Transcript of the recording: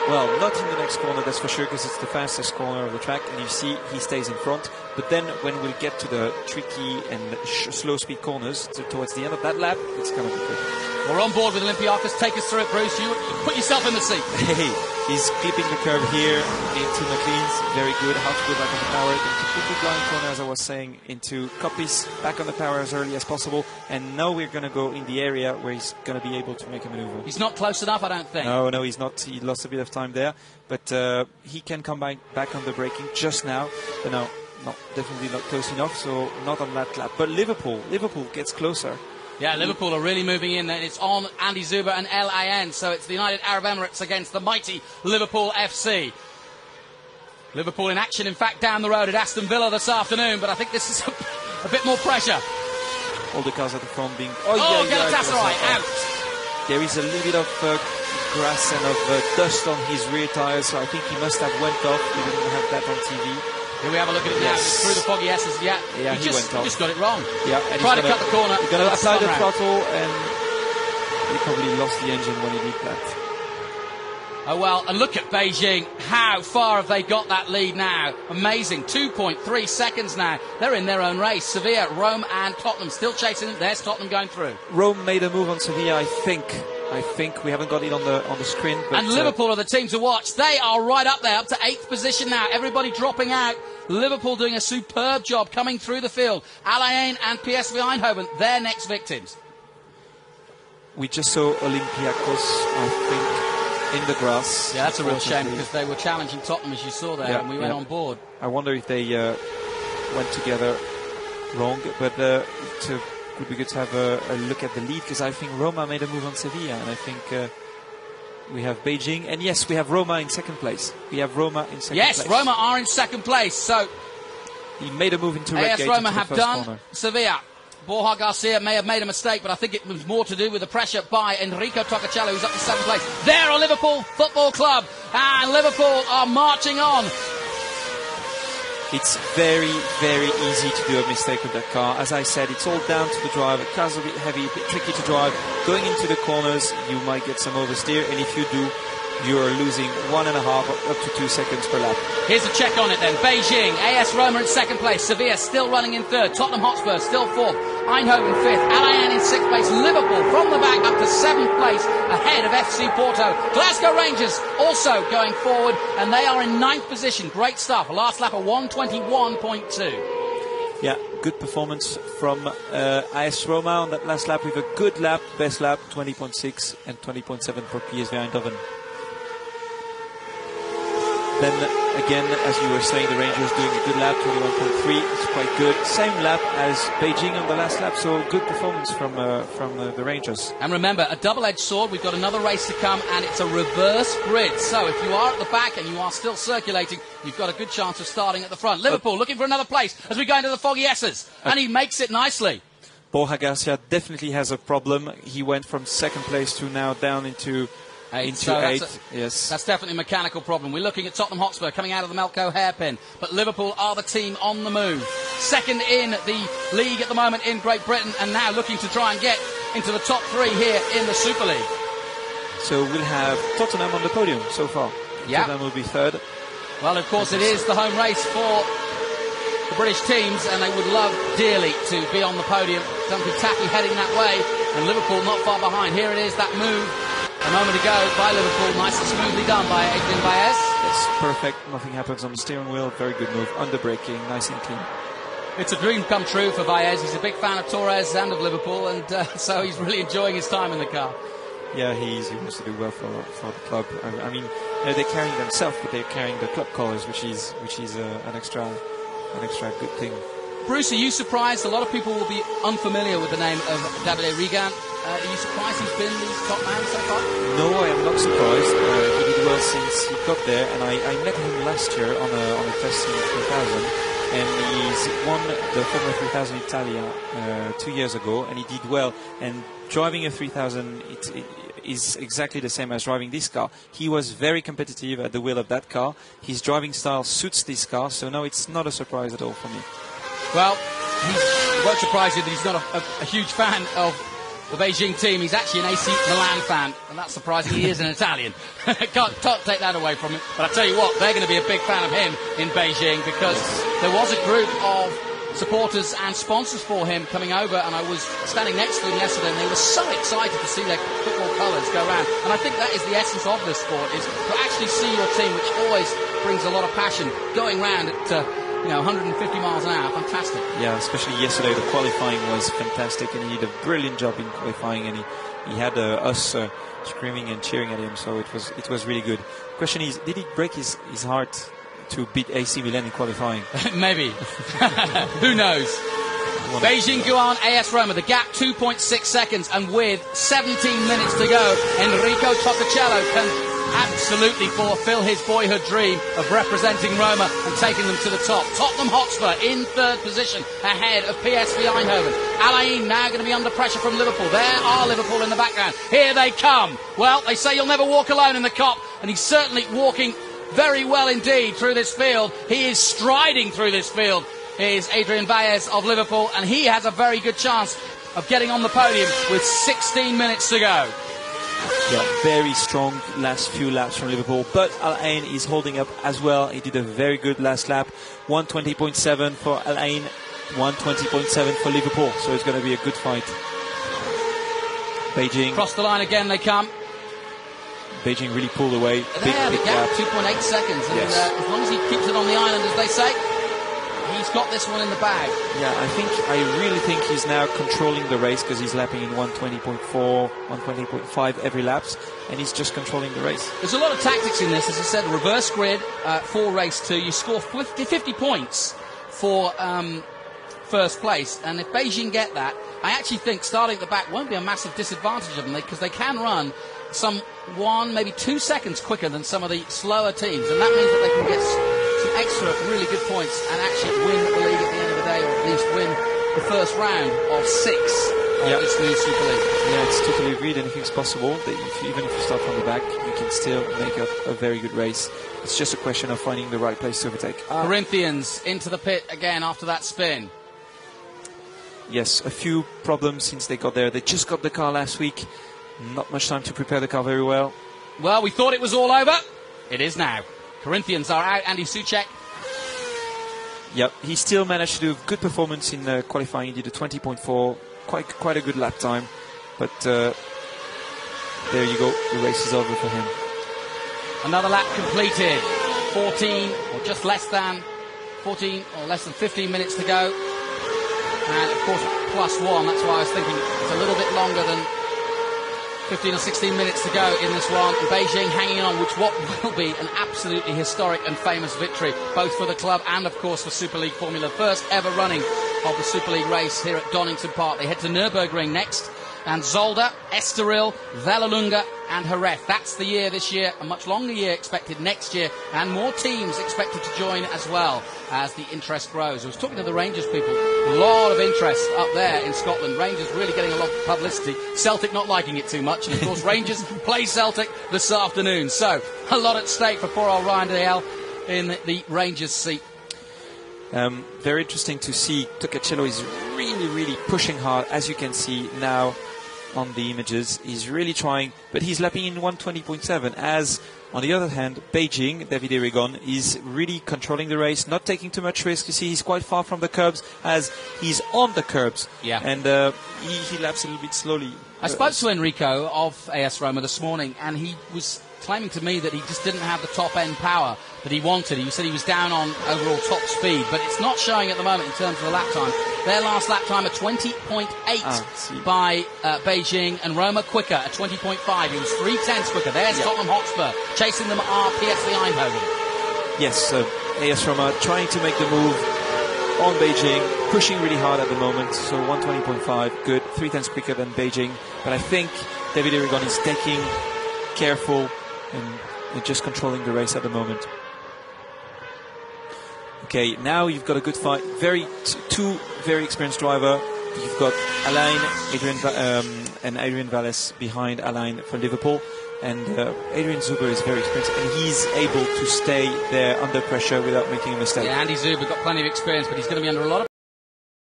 Well, not in the next corner, that's for sure, because it's the fastest corner of the track, and you see he stays in front. But then when we'll get to the tricky and slow speed corners towards the end of that lap, it's going to be good. We're on board with Olympiakos. Take us through it, Bruce. You put yourself in the seat. Hey, he's clipping the curve here into McLean's. Very good. How to go back on the power. Into quickly blind corner, as I was saying, into Copies. Back on the power as early as possible. And now we're going to go in the area where he's going to be able to make a maneuver. He's not close enough, I don't think. No, he's not. He lost a bit of time there. But he can come back on the braking just now. But no, definitely not close enough. So not on that lap. But Liverpool gets closer. Yeah, Liverpool are really moving in. It's on Andy Zuber and LAN. So it's the United Arab Emirates against the mighty Liverpool FC. Liverpool in action, in fact, down the road at Aston Villa this afternoon. But I think this is a bit more pressure. All the cars at the front being... Galatasaray out. There is a little bit of grass and of dust on his rear tyres. So I think he must have went off. We didn't have that on TV. Here we have a look at it now. Through the foggy S's. Yeah, he went off. Just got it wrong. Yeah, and tried to cut the corner. He's going to apply the throttle, and he probably lost the engine when he did that. Oh well, and look at Beijing. How far have they got that lead now? Amazing. 2.3 seconds now. They're in their own race. Sevilla, Rome and Tottenham still chasing them. There's Tottenham going through. Rome made a move on Sevilla, I think we haven't got it on the screen. But, and Liverpool are the team to watch. They are right up there, up to 8th position now. Everybody dropping out. Liverpool doing a superb job coming through the field. Al Ain and PSV Eindhoven, their next victims. We just saw Olympiakos, I think, in the grass. Yeah, that's a real shame because they were challenging Tottenham, as you saw there, and we went on board. I wonder if they went together wrong, but it would be good to have a look at the lead, because I think Roma made a move on Sevilla, and I think we have Beijing, and yes, we have Roma in second place. Yes, Roma are in second place, so he made a move into red gate. Roma have done. Corner. Sevilla. Borja Garcia may have made a mistake, but I think it was more to do with the pressure by Enrico Tocacello, who's up to 7th place. There are Liverpool Football Club, and Liverpool are marching on. It's very, very easy to do a mistake with that car. As I said, it's all down to the drive. The car's a bit heavy, a bit tricky to drive. Going into the corners, you might get some oversteer, and if you do, you're losing 1.5 up to 2 seconds per lap. Here's a check on it then. Beijing, AS Roma in second place. Sevilla still running in third. Tottenham Hotspur still fourth. Eindhoven fifth. Al Ain in sixth place. Liverpool from the back up to 7th place ahead of FC Porto. Glasgow Rangers also going forward, and they are in 9th position. Great stuff. Last lap of 1:21.2. Yeah, good performance from AS Roma on that last lap with a good lap, best lap, 20.6 and 20.7 for PSV Eindhoven. Then again, as you were saying, the Rangers doing a good lap, 21.3. It's quite good. Same lap as Beijing on the last lap, so good performance from the Rangers. And remember, a double-edged sword. We've got another race to come, and it's a reverse grid. So if you are at the back and you are still circulating, you've got a good chance of starting at the front. Liverpool looking for another place as we go into the foggy S's, and he makes it nicely. Borja Garcia definitely has a problem. He went from second place to now down into 8. Yes, that's definitely a mechanical problem. We're looking at Tottenham Hotspur coming out of the Melco hairpin, but Liverpool are the team on the move. Second in the league at the moment in Great Britain, and now looking to try and get into the top 3 here in the Super League. So we'll have Tottenham on the podium so far. Yeah, Tottenham will be third. Well, of course, it is the home race for the British teams, and they would love dearly to be on the podium. Something tacky heading that way, and Liverpool not far behind. Here it is, that move a moment ago by Liverpool, nice and smoothly done by Adrian Baez. Yes, perfect. Nothing happens on the steering wheel. Very good move. Under braking, nice and clean. It's a dream come true for Baez. He's a big fan of Torres and of Liverpool, and so he's really enjoying his time in the car. Yeah, he wants to do well for the club. I mean, they're carrying themselves, but they're carrying the club colours, which is an extra good thing. Bruce, are you surprised? A lot of people will be unfamiliar with the name of Davide Regan. Are you surprised he's been the top man so far? No, I am not surprised. He did well since he got there, and I met him last year on a test in 2000, and he's won the Formula 3000 Italia 2 years ago, and he did well. And driving a 3000 it is exactly the same as driving this car. He was very competitive at the wheel of that car. His driving style suits this car, so no, it's not a surprise at all for me. Well, it won't surprise you that he's not a huge fan of the Beijing team. He's actually an AC Milan fan, and that's surprising. He is an Italian. Can't take that away from him. But I tell you what, they're going to be a big fan of him in Beijing, because there was a group of supporters and sponsors for him coming over, and I was standing next to them yesterday, and they were so excited to see their football colours go around. And I think that is the essence of this sport, is to actually see your team, which always brings a lot of passion, going round at 150 miles an hour. Fantastic. Yeah, especially yesterday, the qualifying was fantastic, and he did a brilliant job in qualifying, and he had us screaming and cheering at him, so it was really good. Question is, did he break his heart to beat AC Milan in qualifying? Maybe. Who knows? Beijing, Guan, AS Roma. The gap 2.6 seconds, and with 17 minutes to go, Enrico Toccacello can absolutely fulfill his boyhood dream of representing Roma and taking them to the top. Tottenham Hotspur in third position, ahead of PSV Eindhoven. Alain now going to be under pressure from Liverpool. There are Liverpool in the background. Here they come. Well, they say you'll never walk alone in the Cop, and he's certainly walking very well indeed through this field. He is striding through this field. Here's Adrian Valles of Liverpool, and he has a very good chance of getting on the podium with 16 minutes to go. Yeah, very strong last few laps from Liverpool, but Alain is holding up as well. He did a very good last lap. 120.7 for Alain, 120.7 for Liverpool, so it's going to be a good fight. Beijing. Cross the line again they come. Beijing really pulled away. Big gap, 2.8 seconds. And as long as he keeps it on the island, as they say, he's got this one in the bag. Yeah, I really think he's now controlling the race, because he's lapping in 120.4, 120.5 every laps, and he's just controlling the race. There's a lot of tactics in this. As I said, reverse grid for race 2. You score 50 points for first place, and if Beijing get that, I actually think starting at the back won't be a massive disadvantage of them, because they can run some 1, maybe 2 seconds quicker than some of the slower teams, and that means that they can get some extra really good points and actually win the league at the end of the day, or at least win the first round of 6 of this new Super League. Yeah, it's totally agreed. Anything's possible. That even if you start from the back, you can still make a very good race. It's just a question of finding the right place to overtake. Corinthians into the pit again after that spin. Yes, a few problems since they got there. They just got the car last week. Not much time to prepare the car very well. Well, we thought it was all over. It is now. Corinthians are out. Andy Soucek. Yep, he still managed to do a good performance in qualifying. He did a 20.4, quite a good lap time. But there you go, the race is over for him. Another lap completed. 14 or just less than 14 or less than 15 minutes to go. And of course, +1. That's why I was thinking it's a little bit longer than 15 or 16 minutes to go in this one. Beijing hanging on, which what will be an absolutely historic and famous victory, both for the club and, of course, for Super League Formula. First ever running of the Super League race here at Donington Park. They head to Nürburgring next, and Zolder, Estoril, Vallelunga and Jerez. That's the year this year, a much longer year expected next year, and more teams expected to join as well as the interest grows. I was talking to the Rangers people, a lot of interest up there in Scotland. Rangers really getting a lot of publicity, Celtic not liking it too much, and of course Rangers play Celtic this afternoon, so a lot at stake for poor old Ryan Dale in the Rangers seat. Very interesting to see. Toccacello is really pushing hard, as you can see now on the images. He's really trying, but he's lapping in 120.7, as on the other hand, Beijing, David Erigon, is really controlling the race, not taking too much risk. You see, he's quite far from the curbs, as he's on the curbs, and he laps a little bit slowly. I spoke to Enrico of AS Roma this morning, and he was claiming to me that he just didn't have the top-end power that he wanted. He said he was down on overall top speed, but it's not showing at the moment in terms of the lap time. Their last lap time, a 20.8 by Beijing, and Roma quicker at 20.5. He was 3/10 quicker. There's Tottenham Hotspur. Chasing them are PSV Eindhoven. Yes, AS Roma trying to make the move on Beijing, pushing really hard at the moment, so 120.5, good, 3/10 quicker than Beijing, but I think David Erigon is taking careful and just controlling the race at the moment. Okay, now you've got a good fight. Two very experienced driver. You've got Alain, and Adrian Valles behind Alain for Liverpool. And Adrian Zuber is very experienced, and he's able to stay there under pressure without making a mistake. Yeah, Andy Zuber got plenty of experience, but he's going to be under a lot of